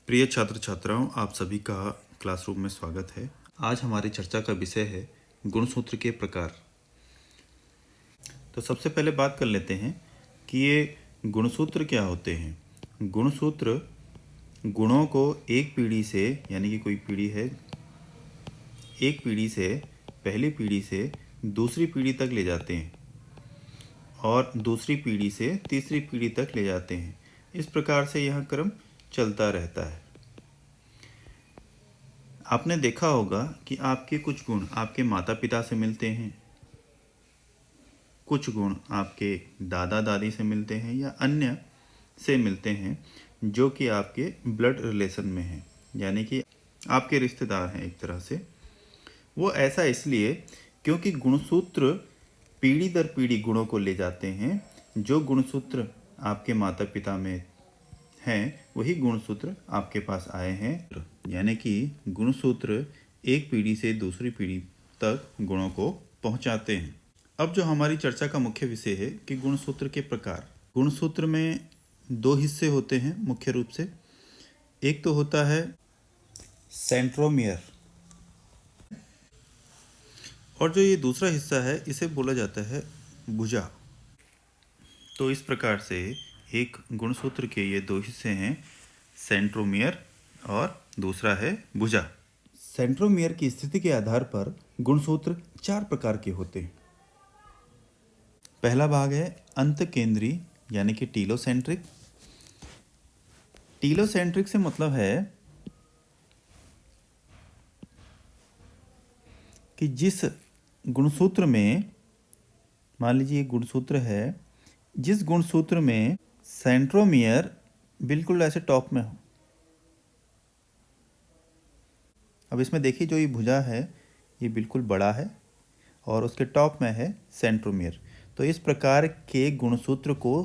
प्रिय छात्र छात्राओं, आप सभी का क्लासरूम में स्वागत है। आज हमारी चर्चा का विषय है गुणसूत्र के प्रकार। तो सबसे पहले बात कर लेते हैं कि ये गुणसूत्र क्या होते हैं। गुणसूत्र गुणों को एक पीढ़ी से, यानी कि कोई पीढ़ी है, एक पीढ़ी से पहली पीढ़ी से दूसरी पीढ़ी तक ले जाते हैं और दूसरी पीढ़ी से तीसरी पीढ़ी तक ले जाते हैं। इस प्रकार से यह क्रम चलता रहता है। आपने देखा होगा कि आपके कुछ गुण आपके माता पिता से मिलते हैं, कुछ गुण आपके दादा दादी से मिलते हैं या अन्य से मिलते हैं जो कि आपके ब्लड रिलेशन में हैं, यानी कि आपके रिश्तेदार हैं एक तरह से। वो ऐसा इसलिए क्योंकि गुणसूत्र पीढ़ी दर पीढ़ी गुणों को ले जाते हैं। जो गुणसूत्र आपके माता पिता में हैं वही गुणसूत्र आपके पास आए हैं, यानी कि गुणसूत्र एक पीढ़ी से दूसरी पीढ़ी तक गुणों को पहुंचाते हैं। अब जो हमारी चर्चा का मुख्य विषय है कि गुणसूत्र के प्रकार। गुणसूत्र में दो हिस्से होते हैं मुख्य रूप से। एक तो होता है सेंट्रोमियर और जो ये दूसरा हिस्सा है इसे बोला जाता है भुजा। तो इस प्रकार से एक गुणसूत्र के ये दो हिस्से हैं, सेंट्रोमियर और दूसरा है भुजा। सेंट्रोमियर की स्थिति के आधार पर गुणसूत्र चार प्रकार के होते हैं। पहला भाग है अंत केंद्री, यानी कि टीलोसेंट्रिक। टीलोसेंट्रिक से मतलब है कि जिस गुणसूत्र में, मान लीजिए गुणसूत्र है, जिस गुणसूत्र में सेंट्रोमियर बिल्कुल ऐसे टॉप में हो। अब इसमें देखिए जो ये भुजा है ये बिल्कुल बड़ा है और उसके टॉप में है सेंट्रोमियर। तो इस प्रकार के गुणसूत्र को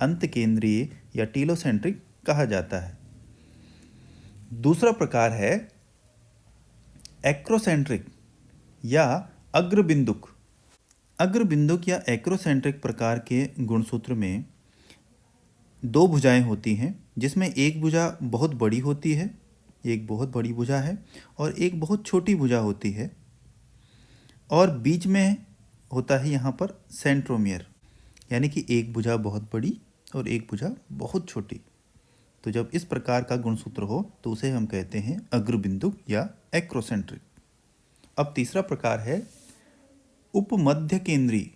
अंत केंद्रीय या टीलोसेंट्रिक कहा जाता है। दूसरा प्रकार है एक्रोसेंट्रिक या अग्रबिंदुक। अग्रबिंदुक या एक्रोसेंट्रिक प्रकार के गुणसूत्र में दो भुजाएं होती हैं, जिसमें एक भुजा बहुत बड़ी होती है, एक बहुत बड़ी भुजा है, और एक बहुत छोटी भुजा होती है, और बीच में होता है यहाँ पर सेंट्रोमियर, यानी कि एक भुजा बहुत बड़ी और एक भुजा बहुत छोटी। तो जब इस प्रकार का गुणसूत्र हो तो उसे हम कहते हैं अग्रबिंदुक या एक्रोसेंट्रिक। अब तीसरा प्रकार है उपमध्य केंद्री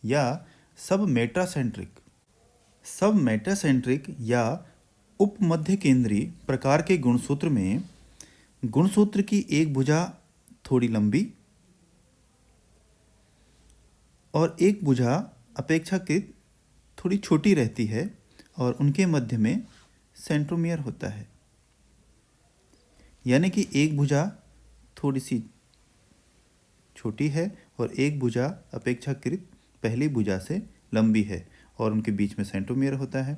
या सब मेटासेंट्रिक। सब मेटासेंट्रिक या उपमध्य केंद्री प्रकार के गुणसूत्र में गुणसूत्र की एक भुजा थोड़ी लंबी और एक भुजा अपेक्षाकृत थोड़ी छोटी रहती है और उनके मध्य में सेंट्रोमियर होता है, यानी कि एक भुजा थोड़ी सी छोटी है और एक भुजा अपेक्षाकृत पहली भुजा से लंबी है और उनके बीच में सेंट्रोमियर होता है।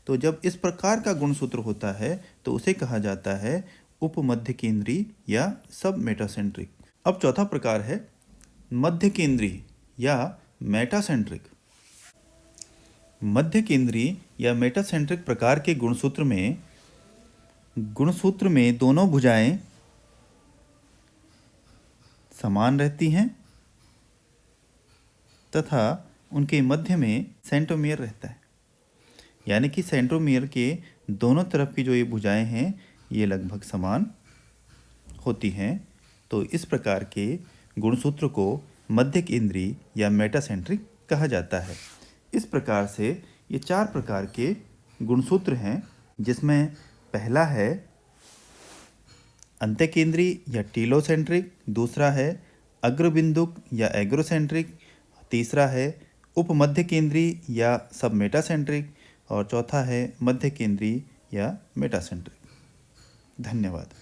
तो जब इस प्रकार का गुणसूत्र होता है तो उसे कहा जाता है उपमध्य केंद्री या सब मेटासेंट्रिक। अब चौथा प्रकार है मध्य केंद्री या मेटासेंट्रिक। मध्य केंद्री या मेटासेंट्रिक प्रकार के गुणसूत्र में दोनों भुजाएं समान रहती हैं तथा उनके मध्य में सेंट्रोमियर रहता है, यानी कि सेंट्रोमियर के दोनों तरफ की जो ये भुजाएं हैं ये लगभग समान होती हैं। तो इस प्रकार के गुणसूत्र को मध्य केंद्री या मेटासेंट्रिक कहा जाता है। इस प्रकार से ये चार प्रकार के गुणसूत्र हैं, जिसमें पहला है अंत्यकेंद्री या टीलोसेंट्रिक, दूसरा है अग्रबिंदुक या एग्रोसेंट्रिक, तीसरा है उपमध्य केंद्री या सब मेटासेंट्रिक और चौथा है मध्य केंद्री या मेटासेंट्रिक। धन्यवाद।